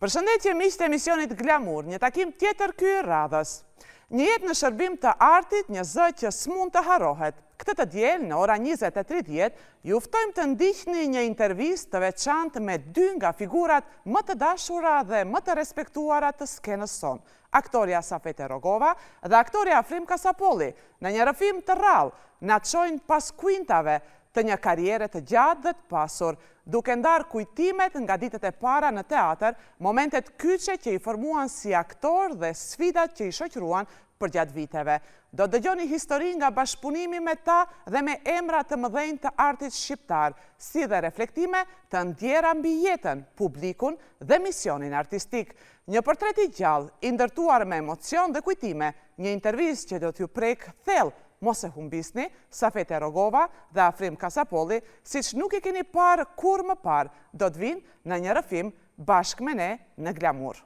Përshëndetje miq të emisionit Glamur, një takim tjetër ky radhës. Një jetë në shërbim të artit, një zë që s'mund të harrohet. Këtë të diel në ora 20:30 ju ftojmë të ndiqni një intervistë të veçantë me dy nga figurat më të dashura dhe më të respektuara të skenës son, aktoria Safete Rogova dhe aktoria Afrim Kasapolli, në një rrëfim të rrallë, na çojnë pas kuintave të një karriere të gjatë dhe të pasur, duke ndarë kujtimet nga ditët e para në teatr, momentet kyçe që i formuan si aktor dhe sfidat që i shoqëruan për gjatë viteve. Do dëgjoni histori nga bashkëpunimi me ta dhe me emra të mëdhenj të artit shqiptar, si dhe reflektime të ndjera mbi jetën, publikun dhe misionin artistik. Një portret i gjallë, i ndërtuar me emocion dhe kujtime, një intervistë që do t'ju prek thellë. Mos e humbisni, Safete Rogova dhe Afrim Kasapolli, siç nuk i keni parë kur më parë, do të vinë në një rrëfim bashkë me ne në Glamur.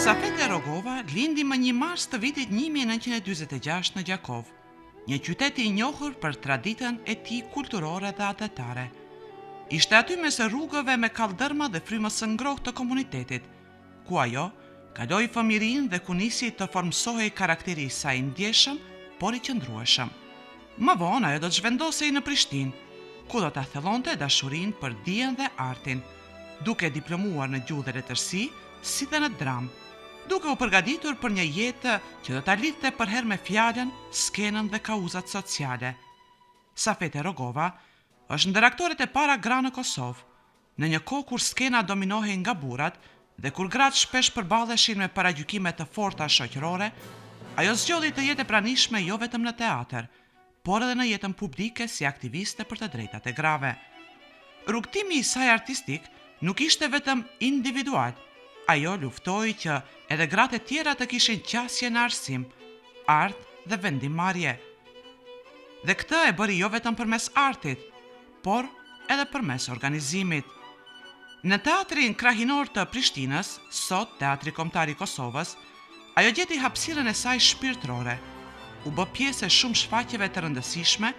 Safete Rogova lindi më 1 mars të vitit 1946 në Gjakov, një qytet i njohur për traditën e tij kulturore dhe atetare. Ishte aty mes rrugëve me kallëdërma dhe frymës së ngrohtë të komunitetit, ku ajo kaloi fëmijërinë dhe ku nisi të formsohej karakteri i saj ndjeshëm, por i qëndrueshëm. Më vonë ajo do të zhvendosej në Prishtinë, ku do ta thellonte dashurinë për dijen dhe artin, duke diplomuar në gjuhë dhe letërsi, si dhe në dramë, duke u përgatitur për një jetë që do ta lidhte për herë me fjalën, skenën dhe kauzat sociale. Safete Rogova është ndër aktorët e para gra në Kosovë, në një kohë kur skena dominohej nga burrat dhe kur gratë shpesh përballeshin me paragjykime të forta shoqërore, ajo zgjodhi të jetë e pranishme jo vetëm në teatr, por edhe në jetën publike si aktiviste për të drejtat e grave. Rrugtimi i saj artistik nuk ishte vetëm individual. Ajo luftoi që edhe gratë e tjera të kishin qasje në arsim, art dhe vendimmarrje. Dhe këtë e bëri jo vetëm përmes artit, por edhe përmes organizimit. Në teatrin krahinor të Prishtinës, sot Teatri Kombëtar i Kosovës, ajo gjeti hapësirën e saj shpirtërore. U bë pjesë e shumë shfaqjeve të rëndësishme,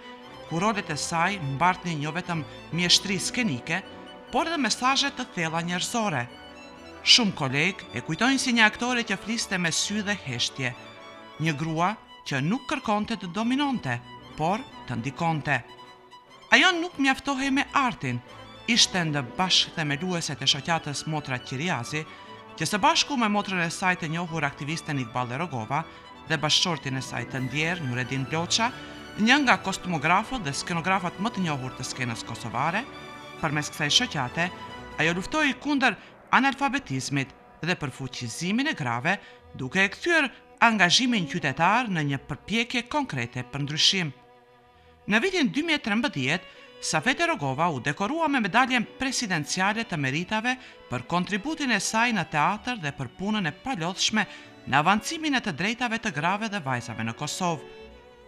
ku rolet e saj mbartnin jo vetëm mjeshtri skenike, por edhe mesazhe të thella njerëzore. Shumë kolegë e kujtojnë si një aktore që fliste me sy dhe heshtje, një grua që nuk kërkonte të dominonte, por të ndikonte. Ajo nuk mjaftohej me artin, ishte ndë bashkë themelueset e shoqatës Motra Qiriazi, që së bashku me motrën e saj të njohur aktivisten Iqbal Rogova dhe bashkëshortin e saj të ndjer Nuredin Bloqa, një nga kostumografët dhe skenografat më të njohur të skenës kosovare. Përmes kësaj shoqate, ajo luftoi kundër analfabetizmit dhe për fuqizimin e grave, duke e kthyer angazhimin qytetar në një përpjekje konkrete për ndryshim. Në vitin 2013, Safete Rogova u dekorua me medaljen presidenciale të meritave për kontributin e saj në teatr dhe për punën e palodhshme në avancimin e të drejtave të grave dhe vajzave në Kosovë.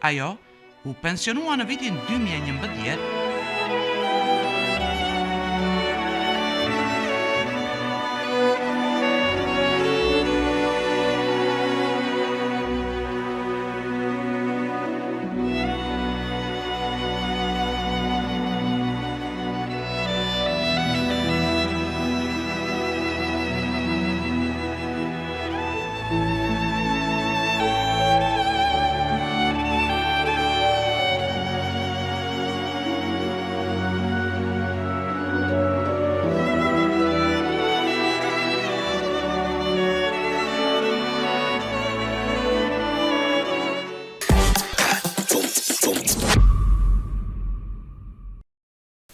Ajo u pensionua në vitin 2011.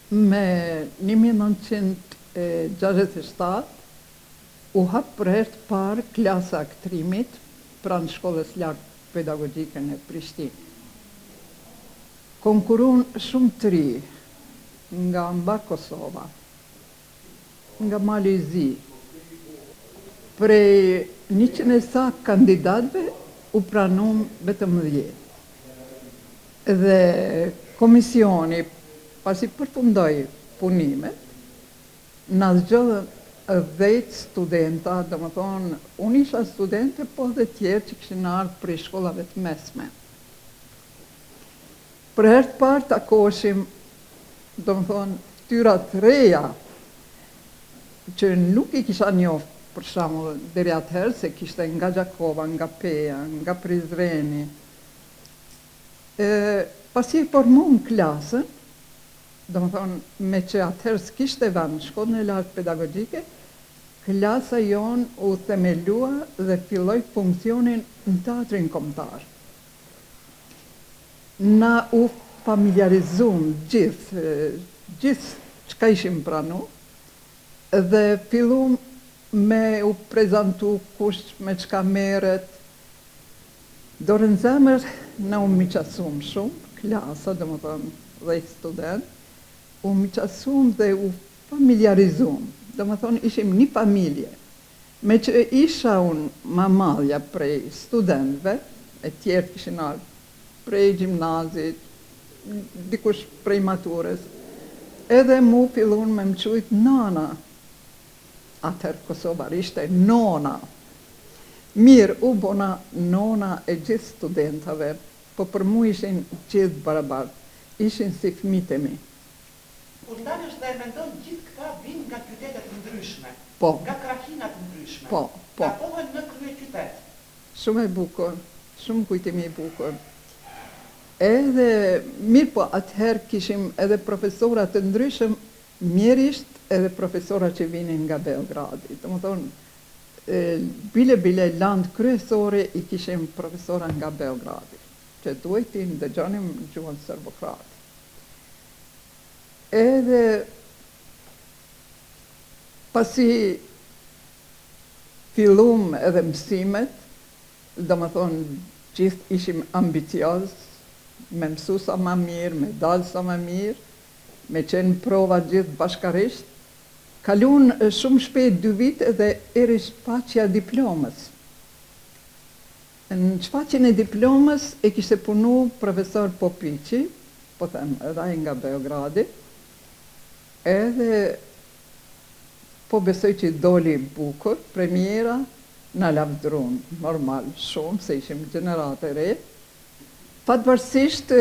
Me 1967 u hap për herë të parë klasa aktrimit pranë Shkollës Lartë Pedagogjike në Prishtinë. konkurun shumë të ri nga mbar Kosova, nga Malizi. Prej 100 e sa kandidatëve u pranum vetëm 10. Dhe komisioni, pasi përfundoi punimet, na zgjodhen 10 studenta, do më thonë, unë isha studente, po dhe tjerë që kishin ardhur prej shkollave të mesme. Për herë të parë takoshim, do më thonë, fytyra të reja, që nuk i kisha njoft, për shembull, deri atëherë, se kishte nga Gjakova, nga Peja, nga Prizreni. Pasi e formuam klasën, do më thonë, me që atëherë s'kishte vend shkollën e lartë pedagogjike, klasa jon u themelua dhe filloi funksionin në teatrin kombëtar. Na u familjarizum gjithë çka ishim pranu, dhe fillum me u prezantu kush me çka merret. Dorën zemër na u miqësum shumë, klasa, do më thonë, dhe student, u miqësum dhe u familjarizum. Do më thonë, ishim një familje. Me që isha unë mamadja prej studentëve, e tjerë kishin ardhur prej gjimnazit, dikush prej maturës, edhe mu fillun me më quajt nana. Atëherë kosovar ishte nona. Mirë, u bona nona e gjithë studentave, po për mu ishin gjithë barabartë, ishin si fëmijët e mi. Udhëtarësh dhe e mendon gjithë këta vinë nga qytetet të ndryshme, Po. nga krahinat të ndryshme, Po. takohen në kryeqytet. Shumë e bukur, shumë kujtimi i bukur. Edhe, mirë po, atëherë kishim edhe profesorat të ndryshëm, mjerisht edhe profesora që vinin nga Beogradi. Të më thonë, bile land kryesore i kishim profesora nga Beogradi, që duhetin dëgjonim gjuhën serbokratë. Edhe pasi fillum edhe mësimet, do më thonë gjithë ishim ambicios, me mësu sa ma mirë, me dalë sa ma mirë, me qenë prova gjithë bashkarisht, kalun shumë shpejt 2 vite dhe eri shfaqja diplomës. Në shfaqjen e diplomës e kishte punu profesor Popici, po them, edhe nga Beogradi, edhe po besoj që doli bukur, premiera na lavdrun, normal shumë, se ishim gjenerate re. Fatëvarësisht,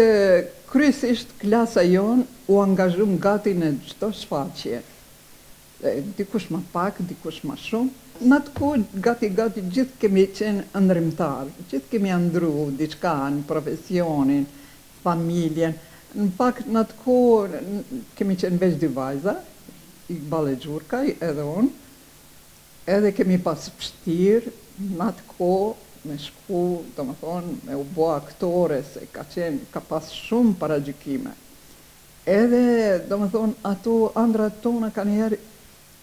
kryesisht klasa jon u angazhum gati në çdo shfaqje. Dikush më pak, dikush më shumë. Në atë kohë gati gjithë kemi qenë ëndrrimtarë, gjithë kemi ndru diçka në profesionin, familjen. Në pak në atë kohë kemi qenë veç 2 vajza, Iqbal e Gjurkaj edhe unë, edhe kemi pas vështirë në atë kohë me shku, do më thonë, me u bo aktore, se ka pas shumë paragjykime. Edhe, do më thonë, ato andrat tona ka njerë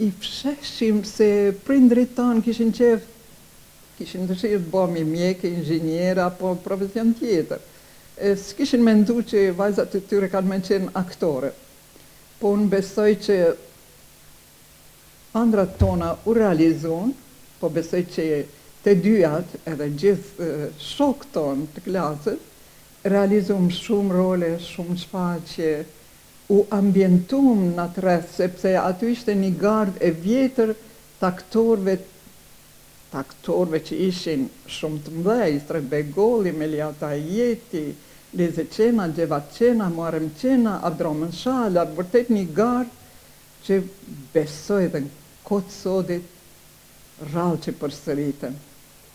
i fsheshim se prindrit tanë kishin qef, kishin dëshirë të bëmi mjeke, inxhiniera, apo profesion tjetër. S'kishin mendu që vajzat të tyre kanë me qenë aktore. Po unë besoj që andrat tona u realizun, po besoj që të dyjat edhe gjithë shok tonë të klasës, realizum shumë role, shumë shfaqje, u ambientum në atë rreth, sepse aty ishte një gardë e vjetër të aktorëve që ishin shumë të mdhej, Strebegolli, Meliata Jeti, Leze Qena, Gjevat Qena, Muarem Qena, Abdromen Shala, vërtet një gardë që besoj dhe në kotë sodit rrallë që përsëritën.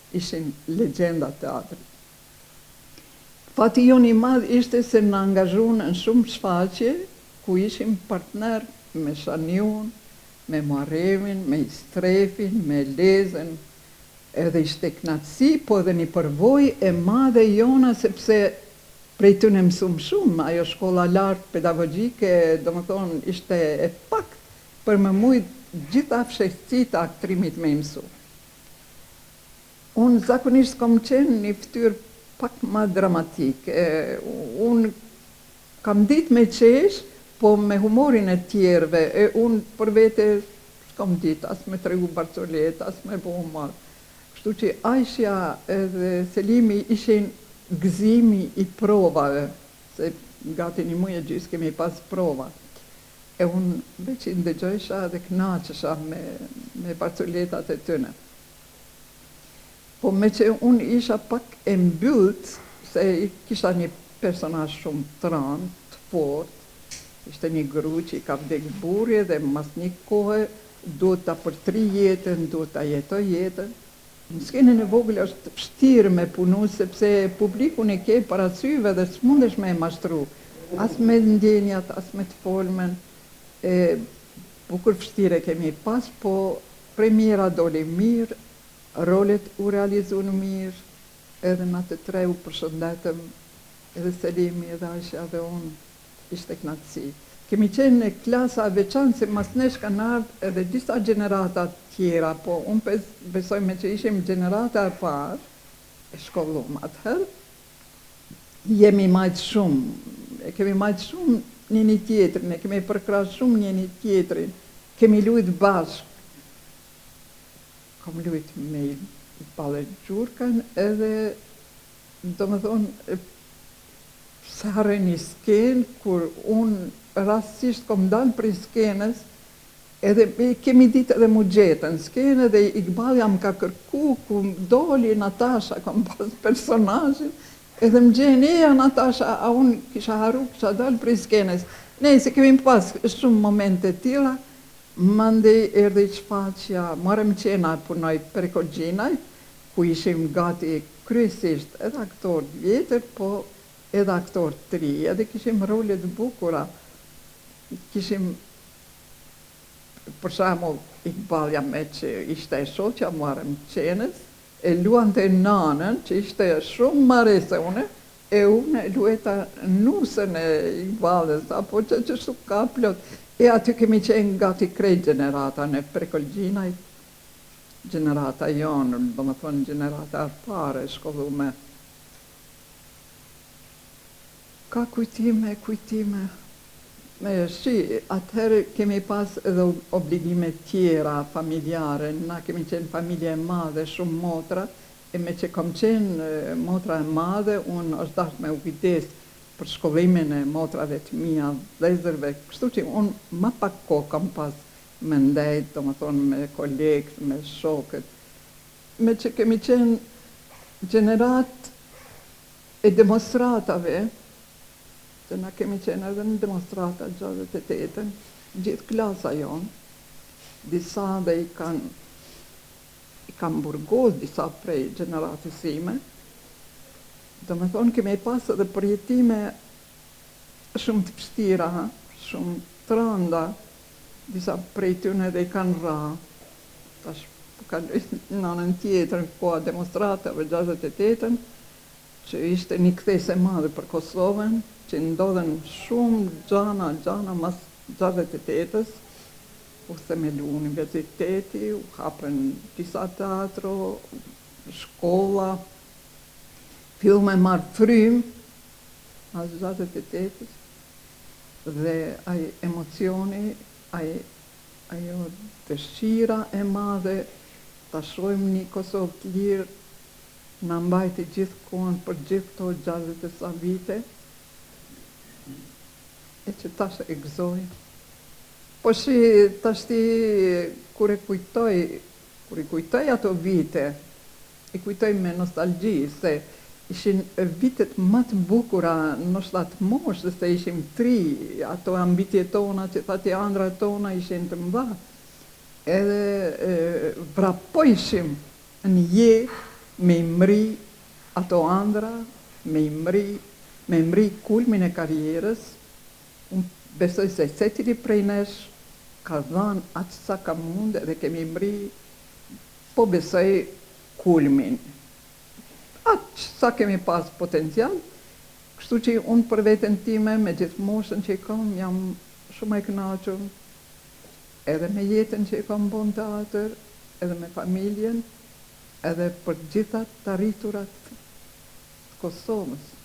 Ishin legjenda teatrit. Fati jon i madh ishte se në angazhun në shumë shfaqje, ku ishim partner me Shaniun, me Muaremin, me Istrefin, me Lezen, edhe ishte knatësi, po edhe një përvojë e madhe jona, sepse prej të në mësum shumë, ajo shkolla lartë pedagogjike, do më thonë, ishte e pak për më mujtë gjitha fshehësi të aktrimit me mësu. Unë zakonisht kom qenë një ftyrë pak ma dramatik. Unë Kam ditë me qesh, po me humorin e tjerve, e unë për vete s'kam ditë, as me tregu barcolet, as me bo humor. Kështu që Aisha edhe Selimi ishin gëzimi i provave, se gati një muaj e gjysë kemi pas prova. E unë veç i ndëgjojsha dhe knaqesha me barcoletat e tëne. Po me që unë isha pak e mbyllt, se kisha një personazh shumë të rëndë, të fortë, ishte një gru që i ka vdek burri dhe mas një kohë duhet ta përtri jetën, duhet ta jetoj jetën. Në skenën e vogël është vështirë me punu, sepse publikun e ke para syve dhe s'mundesh me e mashtru, as me ndjenjat, as me të folmen. Bukur vështire kemi pas, po premiera doli mirë, rolet u realizu në mirë, edhe në të tre u përshëndetëm, edhe Selimi, edhe Aisha dhe unë, ishte knatësi. Kemi qenë në klasa veçanë, se mas nesh kanë ardhë edhe disa gjenerata tjera, po unë besoj me që ishim gjenerata e parë, e shkollum atëherë, jemi majtë shumë, kemi majtë shumë një tjetrin, e kemi përkra shumë një tjetrin, kemi lujt bashkë. Kam lujt me i pale gjurkan, edhe do më thonë, se harre një skenë, kur unë rastisht kom dalë për skenës, edhe kemi ditë edhe mu gjetën skenë, edhe Iqbalja më ka kërku, ku doli Natasha, kom pas personazhin, edhe më gjenë, Natasha, a unë kisha haru, kisha dalë për skenës. Ne, se kemi pas shumë momente tila, mandej erdhi shfaqja, marrëm qena punoj Prekolgjinaj, ku ishim gati kryesisht edhe aktor vjetër, po edhe aktor të ri, edhe kishim rolet bukura. Kishim, për shembull, Iqbalja me që ishte e shoqja, marrëm qenës, e luante nanën, që ishte shumë marese une, e une lueta nusën e Iqbalës, apo që shtu ka plot. E aty kemi qenë gati krejt gjenerata në Prekolgjinaj, gjenerata jonë, do më thonë gjenerata pare, shkollume. Ka kujtime. Atëherë kemi pas edhe obligime tjera familjare, na kemi qenë familje e madhe, shumë motra, e me që kam qenë motra e madhe, unë është dashtë me u kujdes për shkollimin e motrave të mia, vëllezërve, kështu që unë ma pak kohë kam pas me ndejt, do më thonë me kolegët, me shokët. Me që kemi qenë gjenerat e demonstratave, që na kemi qenë edhe në demonstrata 68-ën, gjithë klasa jonë, disa dhe i kanë burgos, disa prej gjeneratës ime. Do me thonë, kemi pas edhe përjetime shumë të vështira, shumë të rënda, disa prej tyne dhe i kanë ra, tash kanë në anën tjetër, koha demonstratave 68-ën, që ishte një kthesë e madhe për Kosovën, që ndodhen shumë gjana mas 68-ës, u themelu universiteti, u hapën disa teatro, shkolla, fillu me marrë frym, mas 68-ës, dhe ai emocioni, ajo dëshira e madhe, ta shohim një Kosovë të lirë, na mbajti gjithë kohën për gjithë këto 60 sa vite, e që tash e gëzoj. Po shi, tash ti, kur i kujtoj ato vite, i kujtoj me nostalgji, se ishin vitet më të bukura, ndoshta të moshës, se ishim tri, ato ambitje tona, që thati ëndra tona ishin të mëdha. Edhe vrapojshim në jetë, me imri ato ëndra, me imri kulmin e karrierës. Unë besoj se secili prej nesh ka dhënë atë sa ka mund dhe kemi imri, po besoj kulmin. Atë sa kemi pas potencial, kështu që unë për veten time, me gjithë moshën që i kam, jam shumë e kënaqur, edhe me jetën që i kam bon teatr, edhe me familjen, edhe për gjithat të arriturat të Kosovës.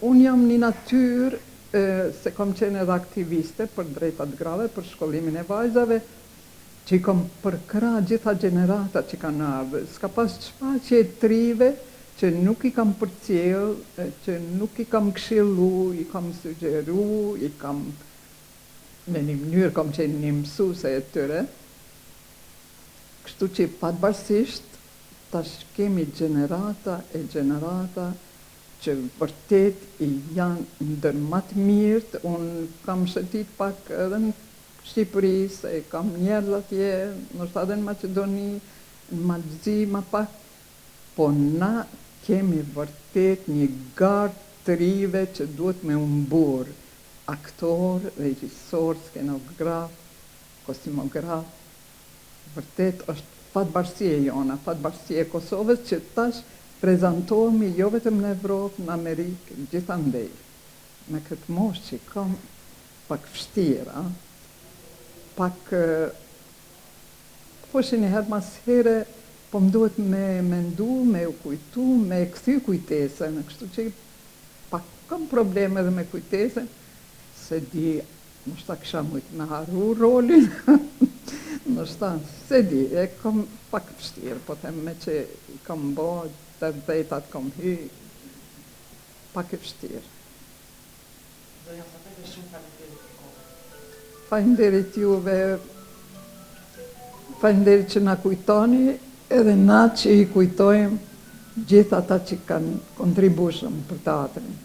Unë jam një natyrë se kom qenë edhe aktiviste për drejtat grave, për shkollimin e vajzave, që i kom përkra gjitha gjenerata që kanë ardhur. S'ka pas shfaqje trive që nuk i kam përcjell, që nuk i kam këshillu, i kam sugjeru, i kam në një mënyrë kam qenë një mësuese e tyre. Kështu që pavarësisht tash kemi gjenerata e gjenerata që vërtet janë ndër më të mirët. Unë kam shëtit pak edhe në Shqipëri, se kam njerëz atje, ndoshta edhe në Maqedoni, në Malzi më pak, po na kemi vërtet një garë të rive që duhet me umbur. Aktor, regjisor, skenograf, kostimograf. Vërtet është fatbarësia jona, fatbarësia e Kosovës që tash prezantohemi jo vetëm në Evropë, në Amerikë, gjithandej. Me këtë moshë që kam pak vështirë, pak po një herë mas here, po më duhet me mendu, me u kujtu, me kthy kujtesën, kështu që pak kam probleme edhe me kujtesën, se di, ndoshta kisha mujt me harru rolin, ndoshta, se di, e kam pak vështirë, po them me që kam bo, të dhejtat kam hy, pak e vështirë. Faleminderit juve, faleminderit që na kujtoni, edhe na që i kujtojmë gjithë ata që kanë kontribuar për teatrin.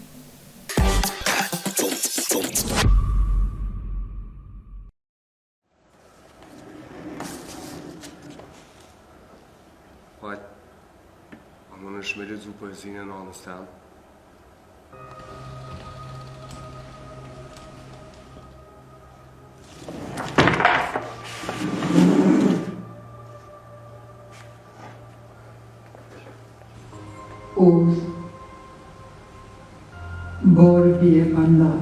Hajt, a më në shme lezu poezinë e nanës temë? Borbi e pandar.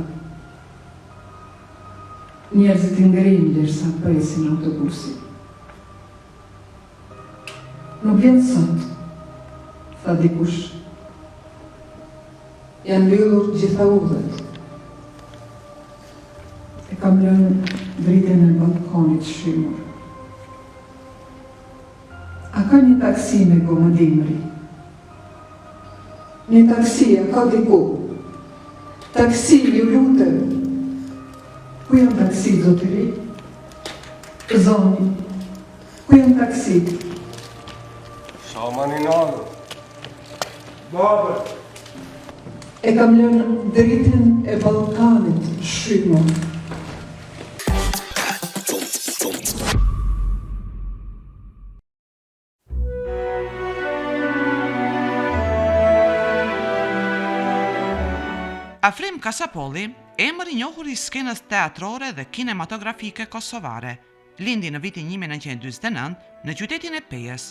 Njerëzit ngrinë derisa presin autobusin. Nuk vjen sot, tha dikush. Janë mbyllur gjitha udhët. E kam lënë dritën e balkonit shimur. A ka një taksi me gomë dimri? Një taksi, a ka diku? Taksi, ju lutem. Ku janë taksi, zotëri? Zoni, ku janë taksi? Shama një nanë. Babër. E kam lënë dritën e Ballkanit shymur. Afrim Kasapolli, emër i njohur i skenës teatrore dhe kinematografike kosovare, lindi në vitin 1949 në qytetin e Pejës,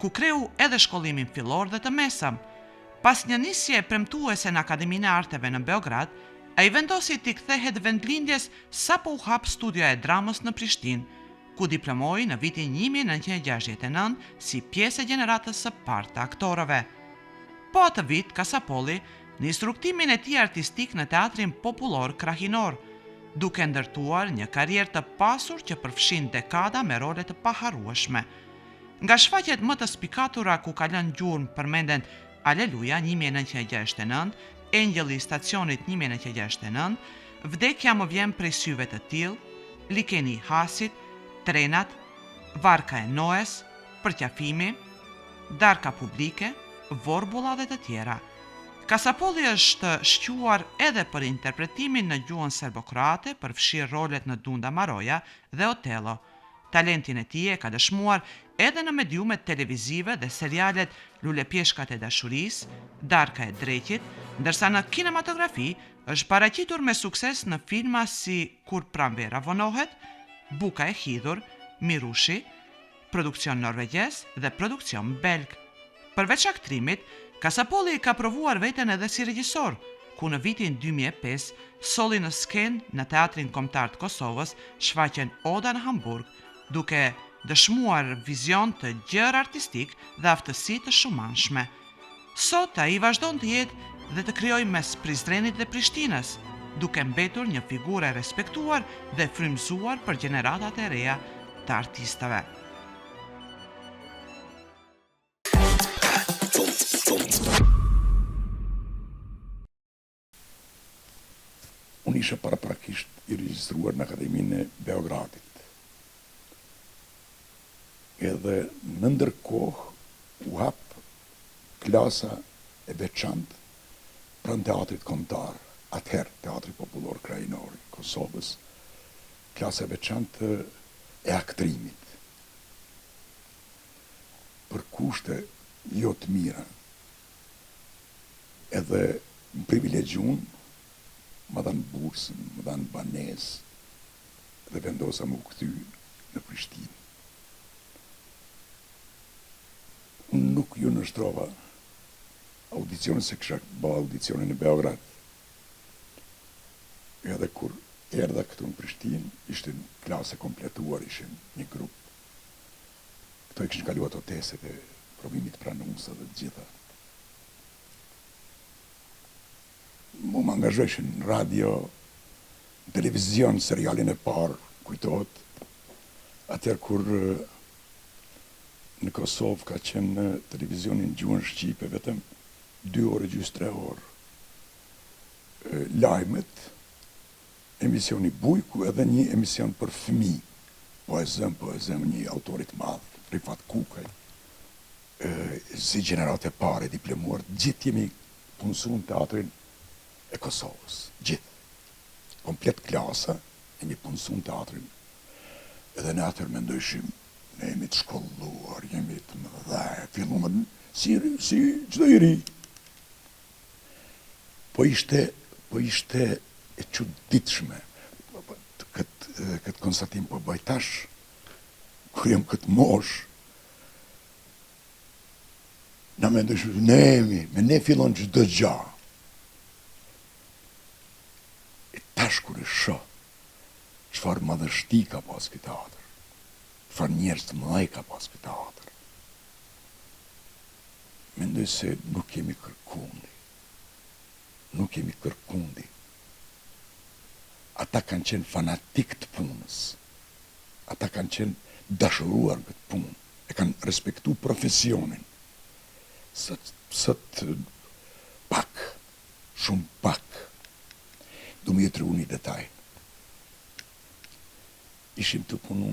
ku kreu edhe shkollimin fillor dhe të mesëm. Pas një nisje premtuese në Akademinë e Arteve në Beograd, ai vendosi t'i kthehet vendlindjes sapo u hap studioja e dramës në Prishtinë, ku diplomoi në vitin 1969 si pjesë e gjeneratës së parë të aktorëve. Po atë vit, Kasapolli nis rrugtimin e tij artistik në teatrin popullor krahinor, duke ndërtuar një karrierë të pasur që përfshin dekada me role të paharrueshme. Nga shfaqjet më të spikatura ku ka lënë gjurmë përmenden Aleluja 1969, Engjëlli i stacionit 1969, Vdekja më vjen prej syve të tillë, Likeni i Hasit, Trenat, Varka e Noes, Përqafimi, Darka publike, Vorbulla dhe të tjera. Kasapolli është shquar edhe për interpretimin në gjuhën serbokroate, përfshirë rolet në Dunda Maroja dhe Otello. Talentin e tij e ka dëshmuar edhe në mediumet televizive dhe serialet Lulepjeshkat e dashurisë, Darka e Dreqit, ndërsa në kinematografi është paraqitur me sukses në filma si Kur pranvera vonohet, Buka e hidhur, Mirushi, produksion norvegjez dhe produksion belg. Përveç aktrimit, Kasapolli ka provuar veten edhe si regjisor, ku në vitin 2005 solli në skenë në Teatrin Kombëtar të Kosovës shfaqjen Oda në Hamburg, duke dëshmuar vizion të gjerë artistik dhe aftësi të shumanshme. Sot ai vazhdon të jetë dhe të krijojë mes Prizrenit dhe Prishtinës, duke mbetur një figurë e respektuar dhe frymëzuar për gjeneratat e reja të artistëve. Unë isha paraprakisht i regjistruar në Akademinë e Beogradit. Edhe në ndërkohë u hap klasa e veçantë pranë teatrit kombëtar, atëherë Teatri Popullor Krajinor i Kosovës, klasa e veçantë e aktrimit. Për kushte jo të mira. Edhe më privilegjuan, më dhanë bursën, më dhanë banesë dhe vendosa më u kthy në Prishtinë. Unë nuk ju nështrova audicionin se kisha bë audicionin në Beograd. Edhe kur erdha këtu në Prishtinë, ishte klasë kompletuar, ishin një grup. Këto i kishin kaluar ato testet e provimit pranuesa dhe të gjitha. Mu më angazhojshin në radio, në televizion, serialin e parë, kujtohet, atëherë kur në Kosovë ka qenë televizionin gjuhën shqipe, vetëm 2 orë gjys 3 orë. Lajmet, emisioni Bujku edhe një emision për fëmijë, poezëm, një autorit madh, Rifat Kukaj, si gjenerat e pare, diplomuar, gjithë jemi punësuar në teatrin e Kosovës, gjithë. Komplet klasa, jemi punësuar në teatrin. Edhe në atër mendojshim, ne jemi të shkolluar, jemi të mëdha, filluam si çdo i ri. Po ishte e çuditshme. Këtë konstatim po bëj tash, kur jam këtë mosh, na mendojshim, me ne fillon çdo gjë. E tash kur e shoh, çfarë madhështi ka pas ky teatr. Çfarë njerëz të mëdhej ka pas ky teatr. Mendoj se nuk kemi kërkundi. Nuk kemi kërkundi. Ata kanë qenë fanatik të punës. Ata kanë qenë dashuruar në këtë punë. E kanë respektu profesionin. Sot pak, shumë pak. Du më jetëru një detaj. Ishim të punu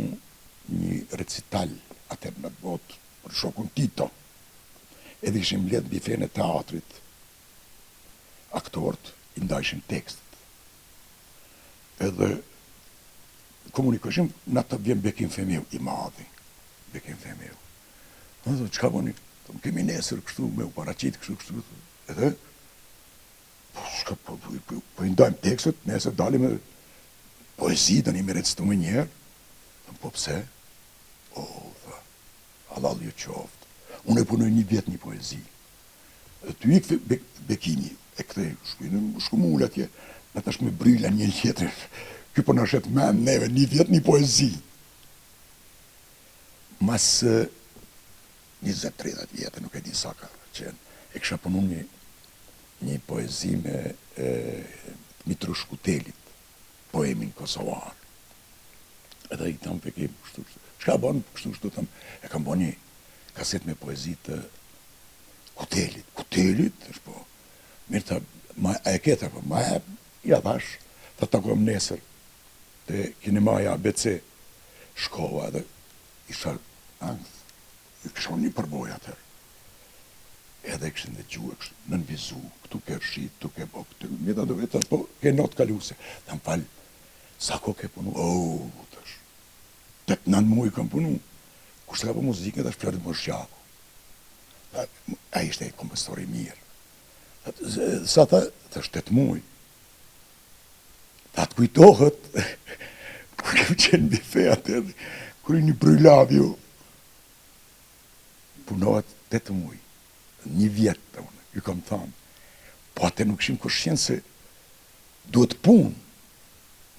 një recital atër në botë për shokun Tito. Edhe ishim mbledh bifen e teatrit. Aktorët i ndajshin tekstet. Edhe komunikojshim, në të vjen Bekim Femiu, i madhi. Bekim Femiu. Në dhe, qka bëni? Kemi nesër kështu, me u paraqit kështu. Edhe, po i ndajmë tekstet, nesër dalim me poezi, dhe një me recituar me njerë. Po pse? Tha, halal ju qoftë. Unë e punoj 1 vjet një poezi. Ty ikë Bekimi, e këthej, shku mullë atje, në tash me bryla një tjetër. Ky po në shet me neve, 1 vjet një poezi. Mas 20-30 vjetë, nuk e di sa ka qenë, e kësha punu një poezi me Mitrush Kutelit, poemin kosovar. Edhe i thamë Bekim, çka bën kështu thamë, e kam bën një kaset me poezi të Kutelit. Kutelit, është po, mirë ta, e ketër, po, ma e, ja thash, ta takojmë nesër, të kinemaja ABC, shkova edhe, isha, i këshon një përboj atër. Edhe këshin dhe gjue, nën vizu, këtu ke rshit, këtu ke bo, këtu, mjeta do vetër, po, ke not kaluse. Dhe më falë, sa ko ke punu, tësh, 8-9 muaj kam punu, kushtë ka po muzike, dhe shpërët më shqaku. A ishte e kompostori mirë. Sa tha, thash 8 muaj. Ta të kujtohet, kur kem qenë bife atër, kur i një brylavju, punohet 8 muaj, 1 vjet, ju kam thamë, po atë nuk shim kërshjen se duhet punë,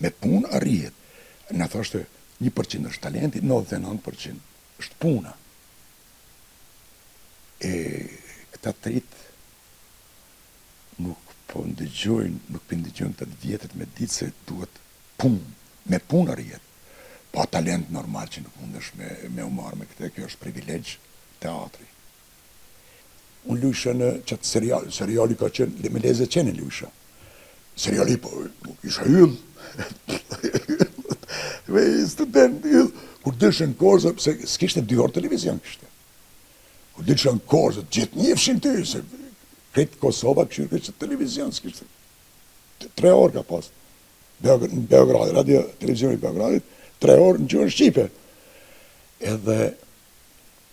me punë arrijet. Në thoshte 1% është talenti, 99% është puna. E këta trit nuk po ndëgjojnë, nuk për ndëgjojnë të vjetët me ditë se duhet me punë rjetë. Pa talent normal që nuk mundesh me umarë me këte, kjo është privilegj teatri. Unë lujshë në qëtë seriali ka qenë, me leze qenë lujshë. Seriali, po, isha yllë. Me student yllë. Kur dëshën korzë, se s'kishte 2 orë televizion kishte. Kur dëshën korzë, gjithë njefshin ty, se këtë Kosova këshirë këtë televizion, s'kishte. 3 orë ka pas. Në Beogradit, radio televizioni Beogradit, 3 orë në gjuhën Shqipe. Edhe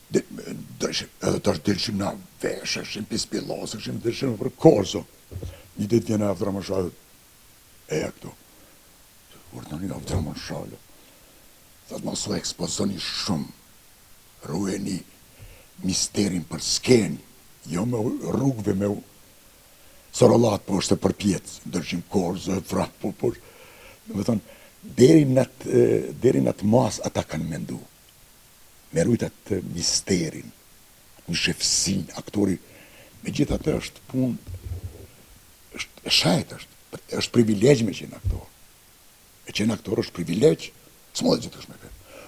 të është dëshim na veshë, shim pispilosë, shim dëshim për korzo. Një ditë vjene Avdra Mashalë, eja këtu. Kur të një Avdra Mashalë, thëtë ma su ekspozoni shumë, rueni misterin për skeni, jo me rrugve me sorolat po është për pjetë, ndërshim korzo e vrap, po me thonë, deri në atë mas ata kanë mendu. Me rujt atë misterin, në shefsin, aktori, me gjithë atë është pun, është shajt, është privilegj me qenë aktor. Me qenë aktor është privilegj, s'mo dhe gjithë kush me këtë.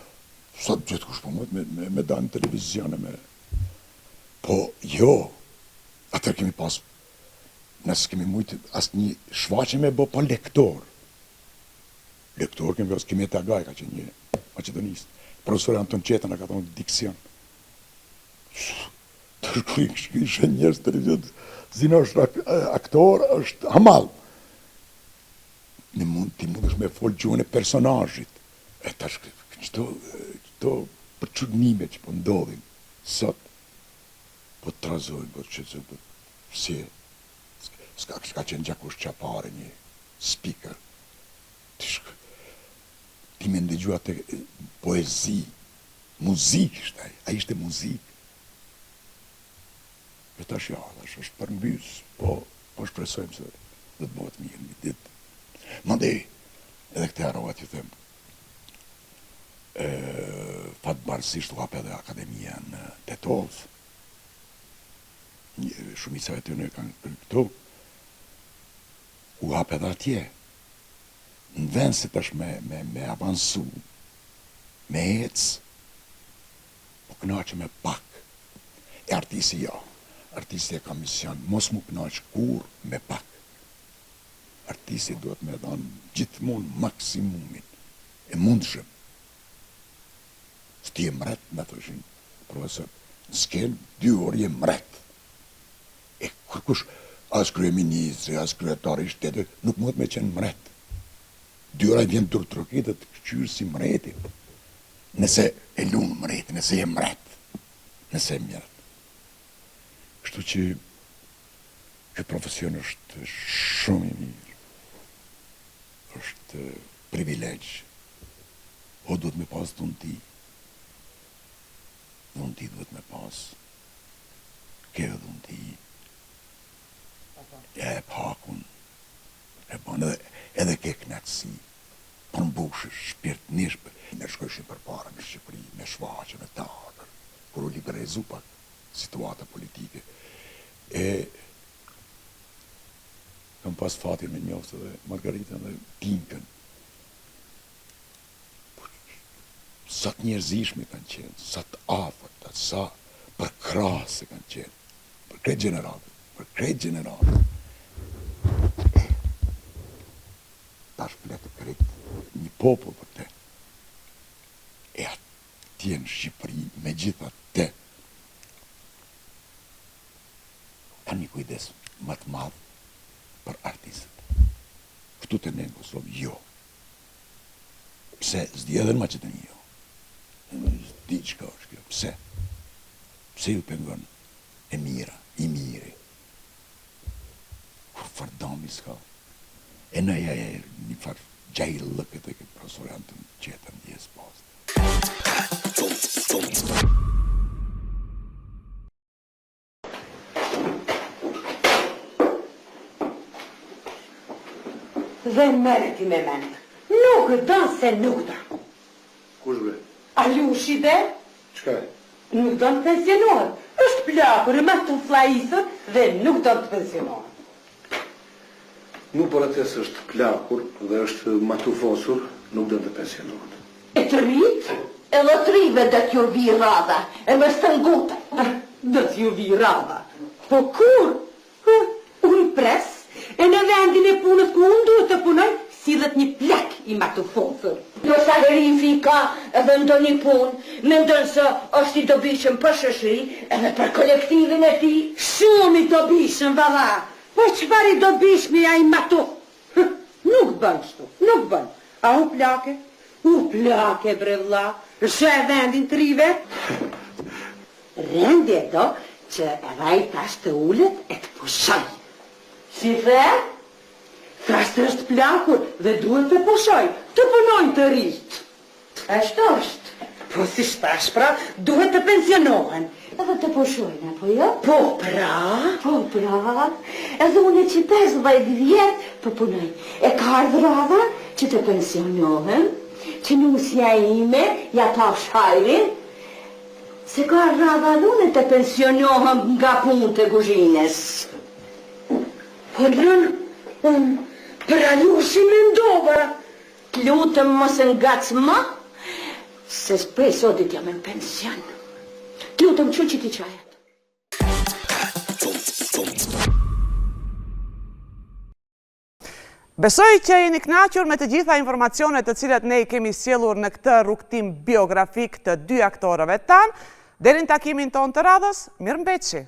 Sot gjithë kush po me da në televizione, po jo, atër kemi pas, nësë kemi mujtë, asë një shfaqe me bo pa lektor. Lektor kemi pas, kemi e të agaj, ka që një macedonistë. Profesor Anton Qeta në ka thonë diksion. Tërkri ishe njerës të televizion, zina është aktor, është hamal. Ti mund është me folë gjuhën e personajit. E tash qëto përqudnime që po ndodhin sot, po të trazojnë, po që si s'ka qenë Gjakush Qapare, një speaker. Ti me ndëgjua të poezi, muzik ishte, a ishte muzik. E tash ja, është përmbys, po shpresojmë se dhe të bëhet mirë një ditë. Mandej, edhe këte arrogat ju them, fatë barësisht u hape edhe akademia në Tetov, shumicave të në kanë për këtu, u hape edhe atje. Në vend se tash me avansu, me ecë, po knaqe me pak. E artisti ja, artisti e ka mision, mos mu knaqe kur me pak. Artisti duhet me dhanë gjithmonë maksimumin, e mundshëm. Së ti e mret, me thoshin, profesor, në skenë, 2 orë je mret. E kërkush, as kryeministri, as kryetari i shtetit, nuk mund me qenë mret. 2 orë vjen turtrokit dhe të këqyrë si mretit. Nëse e lunë mretit, nëse e mret, nëse e mjerët. Kështu që këtë profesion është shumë i mirë. është privilegj. O duhet me pas dhunti. Dhunti duhet me pas. Ke dhunti. E pakun. E bon edhe ke knatësi. Përmbushë shpirtnisht. Ne shkojshin për para në Shqipëri, me shfaqe, me teatr, kur u liberalizu pak situata politike. Kam pas fatin me njoftë dhe Margaritën dhe Tinkën. Sa të njerëzishme kanë qenë, sa të afërt, sa për krasë kanë qenë, për krejt generatë, tash fletë krejt një popull për te. E atje në Shqipëri, me gjitha te, ka një kujdes më të madhë për artistët. Këtu të ne në Kosovë, jo. Pse, s'di edhe në Macedoni, jo. S'di qka është kjo, pse? Pse ju pengon e mira, i miri? Kur fardami s'ka. E në një farë gjaj lëkët e këtë profesorantën qëtën djesë pastë. Dhe mërë ti me menë. Nuk dënë se nuk dënë. Kush bre? Aljushi dhe? Qka e? Nuk dënë të pensionohet. Është plakur me të flajisër dhe nuk dënë të pensionohet. Nuk por atës është plakur dhe është matufosur, nuk do të pensionohet. E të rritë, edhe të rive dhe t'ju vi radha, e me stëngute. Dhe t'ju vi radha. Po kur? Unë pres, e në vendin e punët ku unë duhet të punoj, sillet një plak i matufosur. Do sa verifika edhe ndo një punë, me ndonë se është i dobishëm për shëshri edhe për kolektivin e ti. Shumë i dobishëm, valla. Po qëfar i dobishmi a i matu? Nuk bën shtu, nuk bën. A u plake? U plake, bre vlla. Shë e vendin të rive? Rendi e do që raj tash të ullet e të pushoj. Si the? Tash të është plakur dhe duhet të pushoj, të punojnë të rritë. Ashtu është. Po si shtash pra, duhet të pensionohen. Edhe të pushojnë, apo jo? Po pra. Edhe unë që 15 vjetë për punoj. E ka ardhë radha që të pensionohen, që nusja ime, ja ta shajrin, se ka ardhë radha dhe unë të pensionohem nga punë të kuzhines. Po nërën, për alushi me ndova, lutëm mos ngacë ma, se prej sotit jam në pension. Lutëm që ti qajet. Besoj që jeni kënaqur me të gjitha informacionet të cilat ne i kemi sjellur në këtë rrugtim biografik të dy aktorëve tanë. Deri në takimin tonë të radhës, mirëmbëjtje.